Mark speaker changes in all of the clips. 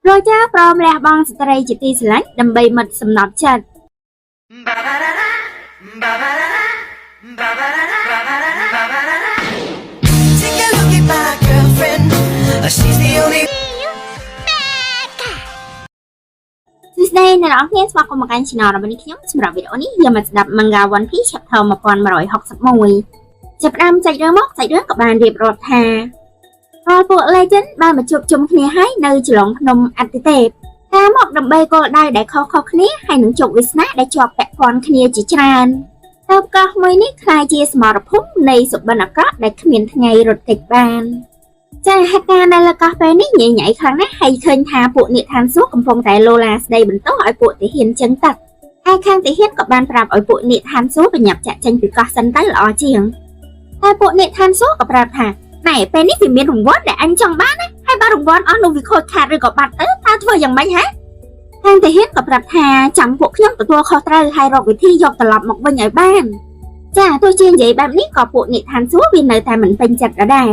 Speaker 1: rồi cha prom lẹ bong stray chỉ ti slang đầm bay mật sầm nọt chặt Tuesday អ្នកនរគ្នាស្វាគមន៍មកកាន់ channel របស់ខ្ញុំសម្រាប់វីដេអូនេះយើងមកស្ដាប់ manga One Piece chapter 1161ចាប់ផ្ដើមសាច់រឿងមកសាច់រឿងក៏បានរៀបរាប់ថារាល់ពួក legend បានមកជួបជុំគ្នាហើយនៅចន្លងភ្នំអតិទេពតាមមកដើម្បីគោលដៅដែលខុសៗគ្នាហើយនឹងជោគវាសនាដែលជាប់ពាក់ព័ន្ធគ្នាជាច្រើនតើកោះមួយនេះក្លាយជាសមរភូមិនៃសុបិនអាក្រក់ដែលគ្មានថ្ងៃរត់គេចបានចាហេតុការណ៍ដែលកោះពេលនេះញញៃខ្លាំងណាស់ហើយឃើញថាពួកអ្នកឋានសួគ៌កំពុងតែលោឡាស្ដីបន្ទោសឲ្យពួកទាហានចឹងទឹកហើយខាងទាហានក៏បានប្រាប់ឲ្យពួកអ្នកឋានសួគ៌បញ្ញាប់ចាក់ចេញពីកោះសិនទៅល្អជាងតែពួកអ្នកឋានសួគ៌ក៏ប្រាប់ថាណែពេលនេះវាមានរង្វាន់ដែលអញចង់បានណាហើយបើរង្វាន់អស់នោះវាខូចខាតឬក៏បាត់ទៅតើធ្វើយ៉ាងម៉េចហ៎ខាងទាហានក៏ប្រាប់ថាចាំពួកខ្ញុំទទួលខុសត្រូវហើយរកវិធីយកត្រឡប់មកវិញឲ្យបានចាទោះជានិយាយបែបនេះក៏ពួកអ្នកឋានសួគ៌វានៅតែមិនពេញចិត្តដដែល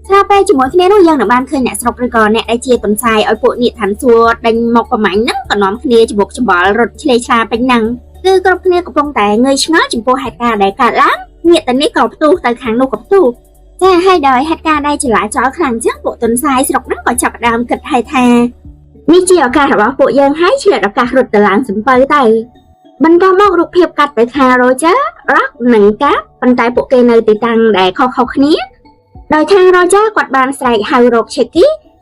Speaker 1: ស្រាប់តែជាមួយគ្នានោះយើងនឹងបានឃើញអ្នកស្រុកឬក៏អ្នកដែលជាទន្សាយឲ្យពួកអ្នកឋានសួគ៌ដេញមកប្រមាញ់ហ្នឹងក៏នាំគ្នាច្បុកច្បល់រត់ឆ្លេឆ្លាពេញហ្នឹងគឺគ្រប់គ្នាកំពុងតែងើយឆ្ងល់ចំពោះហេតុការណ៍ដែលកើតឡើងងាកទៅនេះក៏ផ្ទុះទៅខាងនោះក៏ផ្ទុះចាហើយដោយហេតុការណ៍ដែលចលាចលខ្លាំងចឹងពួកទន្សាយស្រុកហ្នឹងក៏ចាប់ផ្ដើមគិតថានេះជាឱកាសរបស់ពួកយើងហើយឆ្លៀតឱកាសរត់ទៅឡើងសំពៅទៅបន្តមករូបភាពកាត់ទៅខាង Roger, Rock និងកាប់ប៉ុន្តែពួកគេនៅទីតាំងដែលខុសៗគ្នាដោយខាង Roger គាត់បានស្រែកហៅរក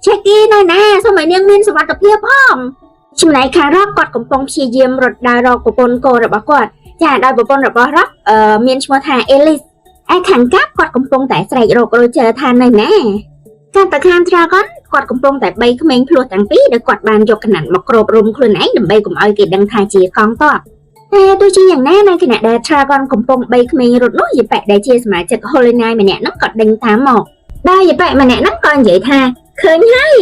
Speaker 1: Checky នៅណាសូមឲ្យនាងមានសុវត្ថិភាពផងចំណែកខាង Rock គាត់កំពុងព្យាយាមរត់ដើររកប្រពន្ធកូនរបស់គាត់ចាដោយប្រពន្ធរបស់ Rock មានឈ្មោះថា Alice ឯខាងកាប់គាត់កំពុងតែស្រែករក Roger ថានៅណាកាត់ទៅខាង Dragon គាត់កំពុងតែបីក្មេងភ្លោះទាំងពីរដែលគាត់បានយកកណាត់មកគ្របរុំខ្លួនឯងដើម្បីកុំឲ្យគេដឹងថាជាកងទ័ពតែទោះជាយ៉ាងណានៅខណៈដែល Dragon កំពុងបីក្មេងរត់នោះយីប៉ែដែលជាសមាជិក Holy Knight ម្នាក់ហ្នឹងក៏ដេញតាមមកដោយយីប៉ែម្នាក់ហ្នឹងក៏និយាយថាឃើញហើយ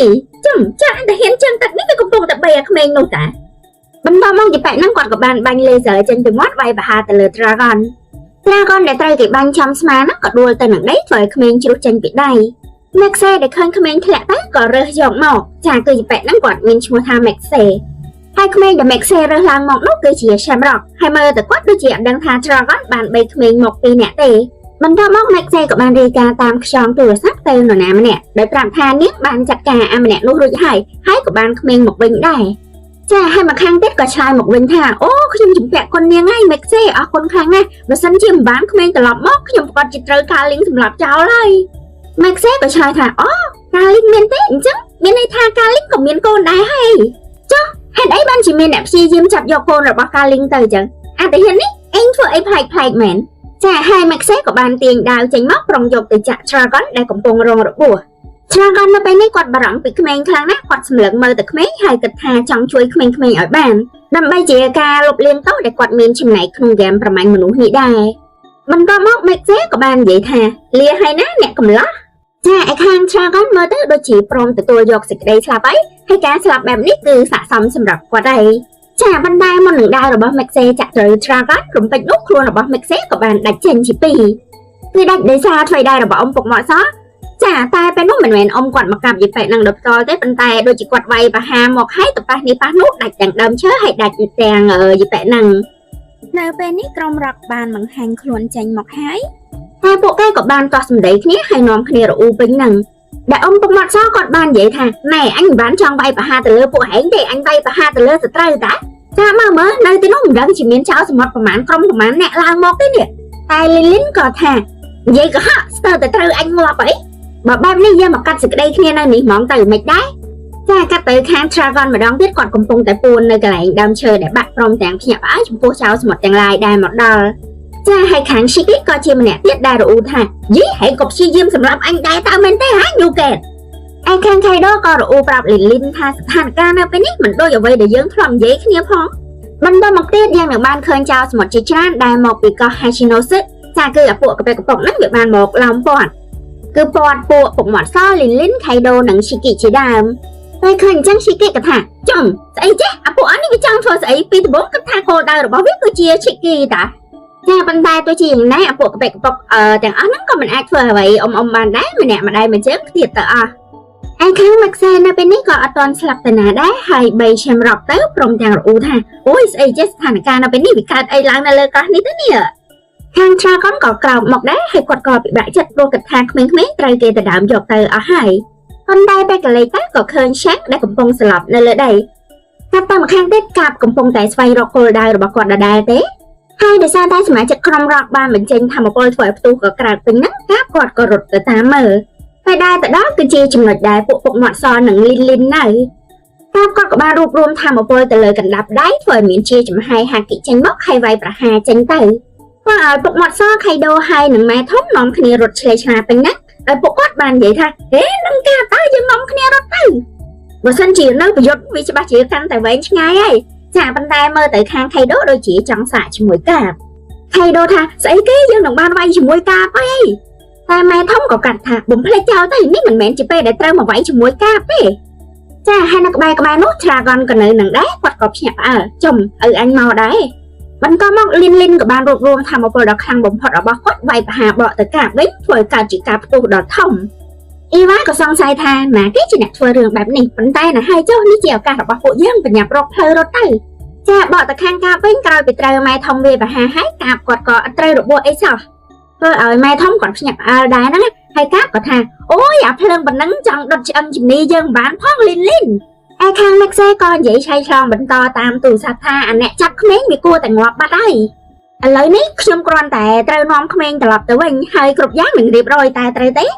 Speaker 1: ចាក់តាហ៊ានចឹងទឹកនេះវាកំពុងតែបីអាក្មេងនោះតាបន្តមកយីប៉ែហ្នឹងគាត់ក៏បានបាញ់ laser ចេញពីមាត់វាយប្រហារទៅលើ Dragon ដែលត្រូវគេបាញ់ចំស្មាហ្នឹងក៏ដួលទៅនឹងដីធ្វើឲ្យក្មេងជ្រុះចេញពីដៃ Maxe ដែលឃើញក្មេងធ្លាក់ទៅក៏រើសយកមកចាគឺយីប៉ែហ្នឹងគាត់មានឈ្មោះថា Maxe ហើយក្មេងដែល Maxe រើសឡើងមកនោះគឺជា Shamrock ហើយមើលទៅគាត់ដូចជាអត់ដឹងថា Dragon បានបីក្មេងមកពីរនាក់ទេបន្តមក Maxe ក៏បានរាយការណ៍តាមខ្យងទូរស័ព្ទទៅនរណាម្នាក់ដោយប្រាប់ថានាងបានចាត់ការអាម្នាក់នោះរួចហើយក៏បានក្មេងមកវិញដែរចាហើយមកខាងទៀតក៏ឆ្លើយមកវិញថាអូខ្ញុំជំពាក់គុណនាងហើយ Maxe អរគុណខ្លាំងណាស់បើសិនជាមិនបានក្មេងត្រឡប់មកខ្ញុំប្រកាសជាត្រូវការលីងសម្រាប់ចោលហើយ Maxe ក៏ឆ្លើយថាអូការលីងមានទេអញ្ចឹងមានន័យថាការលីងក៏មានកូនដែរហើយចុះហេតុអីបានជាមានអ្នកព្យាយាមចាប់យកកូនរបស់ការលីងទៅអញ្ចឹងអាទាហាននេះឯងធ្វើអីប្លែកមែនចាហើយ Maxe ក៏បានទាញដាវចេញមកក្រុមយកទៅចាក់ Dragon ដែលកំពុងរងរបួស Dragon នៅពេលនេះគាត់បារម្ភពីក្មេងខ្លាំងណាស់គាត់សម្លឹងមើលទៅក្មេងហើយគិតថាចង់ជួយក្មេងៗឲ្យបានដើម្បីជាការលុបលាងទោសដែលគាត់មានចំណែកក្នុងហ្គេមប្រមាញ់មនុស្សនេះដែរបន្តមក Maxe ក៏បាននិយាយថាលាហើយណាអ្នកកំឡោះចាឯខាង Dragon មើលទៅដូចជាព្រមទទួលយកសេចក្តីស្លាប់ហើយការស្លាប់បែបនេះគឺស័ក្តិសមសម្រាប់គាត់ដែរចាបណ្ដាមុននឹងដាវរបស់ Maxe ចាក់ត្រូវ Dragon រំពេចនោះខ្លួនរបស់ Maxe ក៏បានដាច់ចេញជាពីរគឺដាច់ដោយសារថ្វីដែររបស់អ៊ំពុកម៉ាក់សចាតែពេលនោះមិនមែនអ៊ំគាត់មកកាប់យីប៉ែនឹងដល់ផ្ទាល់ទេប៉ុន្តែដូចជាគាត់វាយប្រហារមកហើយទៅប៉ះនេះប៉ះនោះដាច់ទាំងដើមឈើហើយដាច់ទាំងយីប៉ែនឹងនៅពេលនេះក្រុមរ៉ុកបានបង្ហាញខ្លួនចេញមកហើយតែពួកគេក៏បានទាស់សម្ដីគ្នាហើយនាំគ្នារអ៊ូពេញនឹងដែលអ៊ំពុកម៉ាត់សគាត់បាននិយាយថាណែអញមិនបានចង់វាយប្រហារទៅលើពួកហែងទេអញវាយប្រហារទៅលើសត្រូវតាចាមើលនៅទីនោះមិនដឹងជាមានចៅសមុទ្រប្រមាណក្រុមប្រមាណអ្នកឡើងមកទេនេះតែលីលីនក៏ថានិយាយក៏ហាក់ស្ទើរតែត្រូវអញងាប់អីបើបែបនេះយើងមកកាត់សេចក្តីគ្នានៅនេះហ្មងទៅមិនដែរចាកាត់ទៅខាង Dragon ម្ដងទៀតគាត់កំពុងតែពួននៅកន្លែងដើមឈើដែលបាក់ព្រមទាំងភ្ញាក់ផ្អើលចំពោះចៅសមុទ្រទាំងឡាយដែលមកដល់ចាហើយខាង Shiki ក៏ជាម្នាក់ទៀតដែលរអ៊ូថាយីហែងក៏ព្យាយាមសម្រាប់អញដែរតើមែនទេហ៎ញូកេតឯខាង Kaido ក៏រអ៊ូប្រាប់ Lilin ថាស្ថានភាពនៅពេលនេះមិនដូចអ្វីដែលយើងធ្លាប់និយាយគ្នាផងបន្តមកទៀតយើងនឹងបានឃើញចៅសមុទ្រជាច្រើនដែលមកពីកោះ Hachinosu ចាគឺអាពួកកប៉ែកប៉ុកហ្នឹងវាបានមកឡោមព័ទ្ធគឺព័ទ្ធពួកពុកមាត់ស Lilin Kaido និង Shiki ជាដើមតែឃើញអញ្ចឹង Shiki ក៏ថាចំស្អីចេះអាពួកអស់នេះវាចង់ធ្វើស្អីពីដំបូងគិតថាគោលដៅរបស់វាគឺជា Shiki តាចាប៉ុន្តែទោះជាយ៉ាងណាអាពួកកប៉ែកប៉ុកទាំងអស់ហ្នឹងក៏មិនអាចធ្វើអ្វីអ៊ំបានដែរម្នាក់ម្ដាយមួយជើងទៀតទៅអស់ ai kháng mặc xe nó bên này có toàn slap tận đá hay bay xem rọc tới from thằng u tha ôi ấy chết thằng ca nó bên này bị cắt ai lang nó lên con ní tới nè khang tra con cỏ cào mọc đá hay quạt cò bị bãi chặt vô kịch thang mấy trai kia từ đạm dọc từ ở hải con đai bay cả lấy tác có khơi sáng đã cùng phong slap nơi lên đây cặp tầm khang tết cặp cùng phong tại xoay rọc cô đai rồi bạc quạt đai té hai để xa tay sải chặt crom rọc ba mình trên thầm một bôi thổi tu có cào tính nắng cáp quạt cò rụt từ tám mởไปได้แต่đóคือจีจุดได้พวกหมอดซอหนึ่งลินไหนถ้าก็กับบารวบรวมทำมาโปรยแต่เลยกันดับได้เผยเหมือนจีจุดให้หากิจังบอกให้ไวประหาจังไตว่าพวกหมอดซอใครโดให้หนึ่งแม่ทบน้องคณีรถเชยชาเป็นนักพวกกอดบานใหญ่ท่าเฮ้นังกาตายยังน้องคณีรถไตบทสันจีนั่งประยุทธ์วิชาจีกันแต่เว้นไงจ่าบันไดเมื่อแต่คางใครโดโดยจีจังสะชมวยกาบใครโดท่าใส่เกี้ยยังหนึ่งบ้านไว้ชมวยกาไปแต่แม่ท้องก็กัดถากบุ๋มเพลเจ้าแต่นี่มันแม่นจะไปได้เติมมาไว้ชมวยกาเป้จ้าให้นักใบกับใบนุชากรกันเลยหนังได้กวาดกบเฉียบจมอันเมาได้มันก็มองลินกับบานรวมทำมาโปรดคลังบุ๋มพอดบอคดไวหาเบาแต่กาบเว้นถวยการจีกาประตูดอดท่อมอีว่าก็ซองใส่ทานมาแค่จีนักถวยเรื่องแบบนี้ปันใต้น่ะให้เจ้านี่เจียวการบอผู้ย่างเป็นหยาบรกเพลรถไตจ้าเบาแต่คางกาเว้นกลายไปเติมแม่ทองเวบหาให้กาบกอดกอดเติมดอกบัวไอ้ซอแม่ท้องก่อนหยับได้นะให้กาบก็ทาโอ้ยอย่าเพลิงบันนังจังดดจังจิมนี่ยังบ้านพ่อลินไอ้ข้างแม็กซ์ก่อนใหญ่ใช้ช่องบันต่อตามตู่สัตาอันเนี้ยจับเขม้งมีกูแต่งวับมาได้เลยนี่ชมกรอนแต่เติมน้องเขม้งตลอดแต่ว่าให้กรุบย่างหนึ่งเรียบร้อยแต่เตะ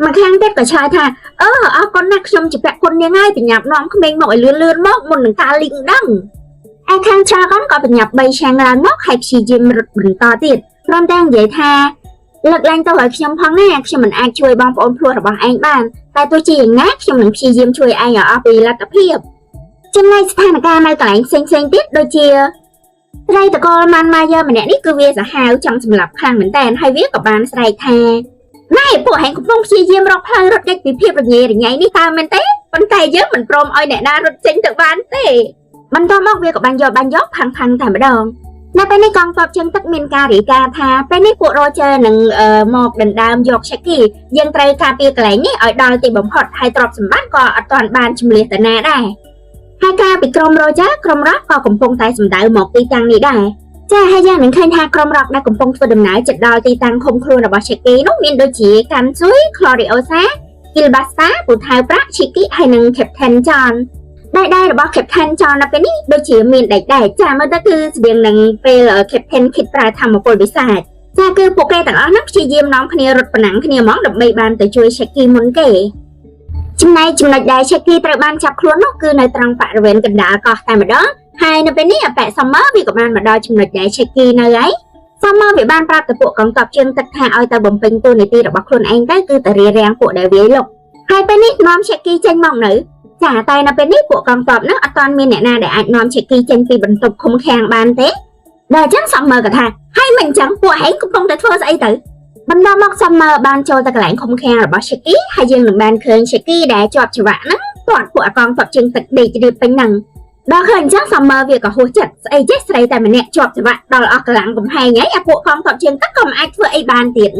Speaker 1: มาข้างเด็ดก็ชายท่าเอาคนนักชมจิบแบบคนยังไงเป็นหยับน้องเขม้งหน่อยเลื่อนมอกมันหนึ่งตาลิงดังไอ้ข้างชาก้อนก็เป็นหยับใบแฉงลางมอกให้ชีจิมรุดบันต่อติดพร้อมแดงใหญ่ท่าหลักแรงตัวหอยขยมพังแน่ขยมมันอาจช่วยบางปอนพลัวระบางไอ้บ้านแต่ตัวจีอย่างนักขยมหนึ่งพีเยี่ยมช่วยไอ้เอาไปละตะเพียบจำในสถานการณ์ในกลางเซ็งติดโดยเชียไรตะกอมันมาเยอะมันเนี่ยนี่คือเวียสหาวจังสำหรับพลังเหมือนแต่ให้เวียกับบานใส่แทนไม่พวกแห่งกุ่มพีเยี่ยมรอกพลังรถเด็กปีเพียบแบบนี้หรือไงนี่ตามมันเต้ปันไตเยอะเหมือนโปรมอ้อยเนี่ยน่ารถเซ็งจากบ้านเต้มันต้องมอกเวียกับบานยอกพังแต่ไม่ดองน่าเป็นในกองตอบเชิงตักเมนการีกาทาเป็นในปุโรเจอหนึ่งหมอกดันดามยกชักกี้ยังไตรกาเปียกไหลนี่อ่อยดอยตีบ่มพอดให้ตรอบสมบัติก่ออัตอนบานชมเลียแต่นาได้ให้กาปิกรมโรจ้ากรมรักก่อกลุ่มปงไตสมดาวหมอกตีตังนี้ได้จ้าให้ย่างหนึ่งเคยทากรมรักได้กลุ่มปงตัวดำหนายจัดดอยตีตังคมครูระบชักกี้น้องมีนโดยจีกันซุยคลอริโอซากิลบาสตาปูไทยปราชิกิให้หนึ่งเข็บแทนจอนได้ระบบเข็บแทนจอนะเป็นนี่โดยเฉียมีนได้จ้ามันก็คือเบียงหนึ่งเป็นเข็บแทนคิดปลายทำมาโปรดิสัยจ้าคือโปรแกรมต่างๆนักชีเยี่ยมน้องคณีรถผนังคณีมองดับใบบานแต่ช่วยเช็คกี้มุนเก๋จำในได้เช็คกี้ตระบานจับคล้วนนกคือในตรังปะระเวนกันดาก็แต่มาดองให้นะเป็นนี่แปะซัมเมอร์มีกับมันมาดอยจำได้เช็คกี้ในไงซัมเมอร์มีบ้านปราบแต่พวกกองตอบเชิงตัดทางเอาแต่บ่มเป็นตัวในตีระบบคล้วนเองได้คือแต่เรียแรงพวกเดวิลลกให้เป็นนี่น้องเช็คกี้เจนมองหนึ่งจ่าไตน่ะเป็นนี่พวกกองตอบนักอัตอนมีเนี่ยนาได้อ่านนอมเช็คกี้เจนปีบรรทุกคมแข็งบานเต้ได้จังซัมเมอร์กับทางให้มันจังพวกให้กุปงแต่ทั่วใส่ตื่นบรรดามอกซัมเมอร์บานโจตะแกลงคมแข็งระบบเช็คกี้ให้ยังหนึ่งบานเคินเช็คกี้ได้จอบฉวะนั้นปลอดพวกกองตอบจึงตัดดีจะดีเป็นหนังดอกเคินจังซัมเมอร์เวียกับหัวจัดไอ้เจสไรแต่มันเนี่ยจอบฉวะดอกออกหลังกับให้ไงพวกกองตอบจึงตัดกลมไอ้ทั่วไอ้บานเตียน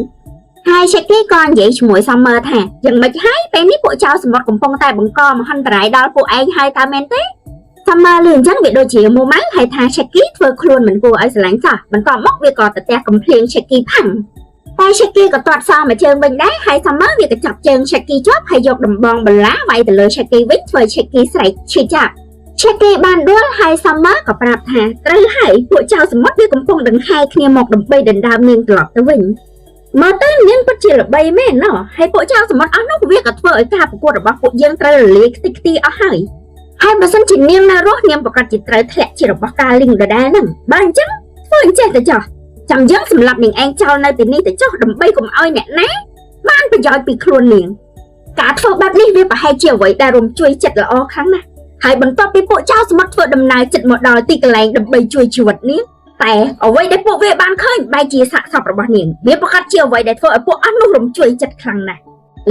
Speaker 1: haiเช็คกี้ก่อนvậy mùiซัมเมอร์แท้ยังไม่ให้เป็นนี่พวกเจ้าสมบัติของปงใต้บังกอมาหันไปดอลพวกไอ้ให้ตาเมนเต้ซัมเมอร์ลื่นจังวิโดยเฉียมูมั้งให้ทางเช็คกี้เธอครวนเหมือนพวกไอ้สลังจ้ะมันก็มอกวิกอแต่แต่กำเพลียงเช็คกี้พังแต่เช็คกี้ก็ตอดซองมาเชิงบังได้ให้ซัมเมอร์วิกจับเชิงเช็คกี้ชอบให้ยกดำบองบนล้าไว้แต่เลยเช็คกี้วิ่งเธอเช็คกี้ใส่ชีจับเช็คกี้บานด้วยให้ซัมเมอร์กับปราบหาหรือให้พวกเจ้าสมบัติวิกำปงดังให้เคลียร์หมอกดำไปดันดาวเมียงตลอดตะวิ่งมาเต้นยังปัจจัยละใบแม่เนาะให้พวกเจ้าสมมติเอานกเวียกับเธอไอ้กาปกวดแบบพวกยังเตะเล็กติ๊กตีเอาให้มาสันจินเนียงนารถเนียมปกติเตะแทะจีรบกาลิงเดได้นั่งบ้านจังเฟื่องเจ๊แต่จ่อจำยังสำหรับหนึ่งเองเจ้าในปีนี้แต่เจ้าดำใบกับอ้อยเนี่ยนะบ้านไปย่อยปีครัวเนียงกาเธอแบบนี้เวียไปให้เจียวไว้ได้รวมช่วยจัดละอ้อครั้งนะให้บรรทบไปพวกเจ้าสมมติเธอดำนายจัดหมดดอยตีกระแลงดำใบช่วยชีวิตนี้แต่เอาไว้ได้พวกเวบานเคยใบจีสะสอบระบาดเนียงเบี้ยประกาศเชียวไว้ได้เธอพวกอันนุรมช่วยจัดครั้งนะ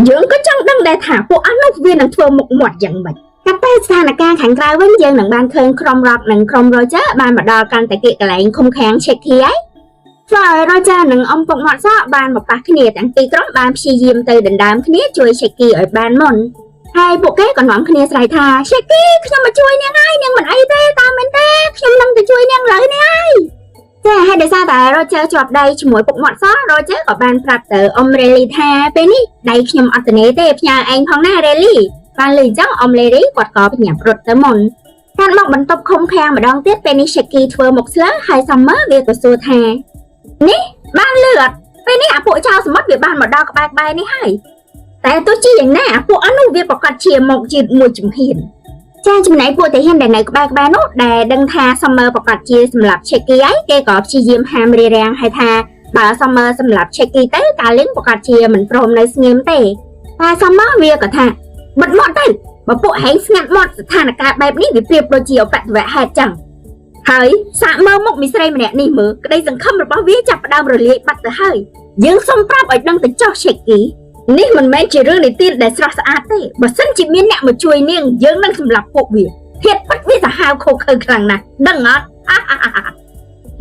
Speaker 1: ยังก็จังดังได้ถาพวกอันนุเวียนหนังเธอหมกหมดอย่างไรกับแต่สถานการณ์แข็งกร้าวเว้นยังหนังบานเคยครอมรับหนังครอมโรเจอร์บานมาดอกันแต่เกะกระไรคมแข็งเช็คเทียฝ่ายโรเจอร์หนังอมปกหมดซะบานบอกปากขี้เหนียดอังตีกรอบบานพียิมเตยดันดามขี้เหนียช่วยเช็คกี้ไอ้บานมน hai bộ kế còn nón kia sài thà Shakyខ្ញុំមកជួយនាងហើយនាងមិនអីទេតាមមែនទេខ្ញុំនឹងទៅជួយនាងឡើយនេះហើយចាហើយដោយសារតែ Roger ជាប់ដៃជាមួយពុកមាត់ស Roger ក៏បានប្រាប់ទៅអ៊ំ Rally ថាពេលនេះដៃខ្ញុំអត់ទៅទេផ្ញើឯងផងណា Rally បានលើអញ្ចឹងអ៊ំ Rally គាត់ក៏បញ្ញាប់រត់ទៅមុនបានមកបន្ទប់ឃុំឃាំងម្ដងទៀតពេលនេះ Shaky ធ្វើមុខស្លើហើយ Summer វាក៏សួរថានេះបានលឺអត់ពេលនេះអាពួកចៅសមុទ្រវាបានមកដល់ក្បែរនេះហើយតែទោះជាយ៉ាងណាអាពួកអនុវាប្រកាសជាមកជាមួយជំហានចាចំណែកពួកតាហ៊ានដែលនៅក្បែរនោះដែលដឹងថា Summer ប្រកាសជាសម្រាប់ Shaky ហើយគេក៏ព្យាយាមហាមរារាំងហើយថាបើ Summer សម្រាប់ Shaky ទៅកាលឹងប្រកាសជាមិនព្រមនៅស្ងៀមទេតែ Summer វាក៏ថាបិទមាត់ទៅបើពួកហែងស្ងាត់មាត់ស្ថានភាពបែបនេះវាប្រៀបដូចជាអបតវៈហេតុចឹងហើយសាកមើលមុខមីស្រីម្នាក់នេះមើលក្តីសង្ឃឹមរបស់វាចាប់ផ្ដើមរលាយបាត់ទៅហើយយើងសូមប្រាប់ឲ្យដឹងទៅចុះ Shaky នេះមិនមែនជារឿងនិទានដែលស្រស់ស្អាតទេបើសិនជាមានអ្នកមកជួយនាងយើងនឹងសម្លាប់ពួកវាធៀបពិតវាសាហាវខូខើខ្លាំងណាស់ដឹងអត់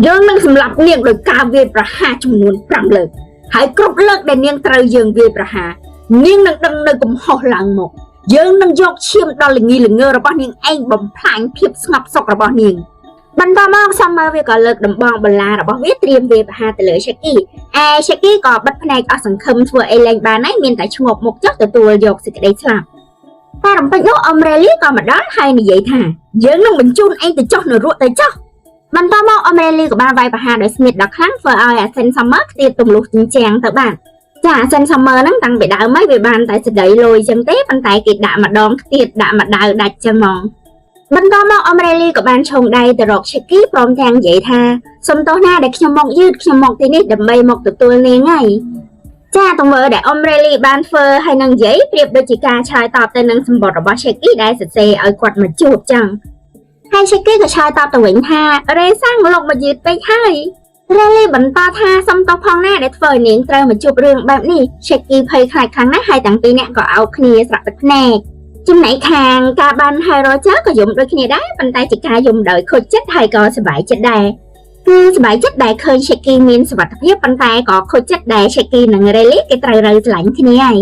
Speaker 1: យើងនឹងសម្លាប់នាងដោយការវាយប្រហារចំនួន5លើកហើយគ្រប់លើកដែលនាងត្រូវយើងវាយប្រហារនាងនឹងដឹងនៅកំហុសឡើងមកយើងនឹងយកឈាមដល់ល្ងីល្ងើរបស់នាងឯងបំផ្លាញភាពស្ងប់សុខរបស់នាងបន្តមក Summer វាក៏លើកដំបងបន្លារបស់វាត្រៀមវាយប្រហារទៅលើ Shaky ឯ Shaky ក៏បិទភ្នែកអស់សង្ឃឹមធ្វើអីលែងបានហើយមានតែឈ្ងប់មុខចុះទទួលយកសេចក្តីស្លាប់តែរំពេចនោះអ៊ំ Rally ក៏មកដល់ហើយនិយាយថាយើងនឹងបញ្ជូនឯងទៅចុះនៅរក់ទៅចុះបន្តមកអ៊ំ Rally ក៏បានវាយប្រហារដោយស្ងៀតដល់ខ្លាំងធ្វើឲ្យអាសិន Summer ខ្ទាតទម្លុះជញ្ជាំងទៅបានចាអាសិន Summer ហ្នឹងតាំងពីដើមមកវាបានតែសេចក្តីលយចឹងទេប៉ុន្តែគេដាក់ម្ដងខ្ទាតដាក់ម្ដៅដាច់ចឹងហ្មងបន្តមកអ៊ំ Rally ក៏បានឆុងដៃទៅរក Shaky ព្រមទាំងនិយាយថាសុំទោសណាដែលខ្ញុំមកយឺតខ្ញុំមកទីនេះដើម្បីមកទទួលនាងហើយចាទង្វើដែលអ៊ំ Rally បានធ្វើហើយនឹងនិយាយប្រៀបដូចជាការឆ្លើយតបទៅនឹងសម្បត្តិរបស់ Shaky ដែលសរសេរឲ្យគាត់មកជួបចឹងហើយ Shaky ក៏ឆ្លើយតបទៅវិញថារេសាំងលោកមកយឺតពេកហើយ Rally បន្តថាសុំទោសផងណាដែលធ្វើឲ្យនាងត្រូវមកជួបរឿងបែបនេះ Shaky ភ័យខ្លាចខ្លាំងណាស់ហើយទាំងពីរនាក់ក៏អោបគ្នាស្រក់ទឹកភ្នែកចំណែកខាងការបានហើយ Roger ក៏យំដូចគ្នាដែរប៉ុន្តែជាការយំដោយខូចចិត្តហើយក៏សប្បាយចិត្តដែរគឺសប្បាយចិត្តដែលឃើញ Shaky មានសុវត្ថិភាពប៉ុន្តែក៏ខូចចិត្តដែល Shaky និង Rally គេត្រូវរើស្រឡាញ់គ្នាហើយ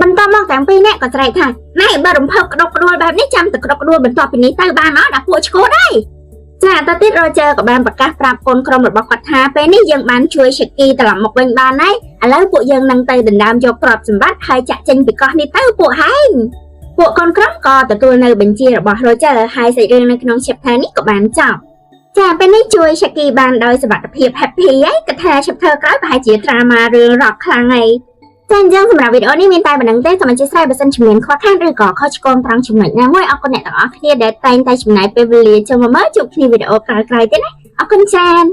Speaker 1: បន្តមកទាំងពីរនាក់ក៏ស្រែកថាណែបើរំភើបក្តុកក្តួលបែបនេះចាំតែក្តុកក្តួលបន្ទាប់ពីនេះទៅបានអត់ដល់ពួកឆ្កួតហើយចាតទៅទៀត Roger ក៏បានប្រកាសប្រាប់កូនក្រុមរបស់គាត់ថាពេលនេះយើងបានជួយ Shaky ត្រឡប់មកវិញបានហើយឥឡូវពួកយើងនឹងទៅដណ្ដើមយកទ្រព្យសម្បត្តិហើយចាក់ចេញពីកោះនេះទៅពួកហែងពួកកូនក្រុមក៏ទទួលនៅបញ្ជារបស់ Roger ហើយសាច់រឿងនៅក្នុង chapter នេះក៏បានចប់ចាពេលនេះជួយ Shaky បានដោយសុវត្ថិភាព happy ហើយគិតថា chapter ក្រោយប្រហែលជា drama រឿងរ៉កខ្លាំងហើយចាអញ្ចឹងសម្រាប់វីដេអូនេះមានតែប៉ុណ្្នឹងទេសូមអធិស្ឋានបើសិនជាមានខ្វះខាតឬក៏ខុសឆ្គងត្រង់ចំណុចណាមួយអរគុណអ្នកទាំងអស់គ្នាដែលតែងតែចំណាយពេលវេលាចូលមកមើលជួបគ្នាវីដេអូក្រោយៗទៀតណាអរគុណច្រើន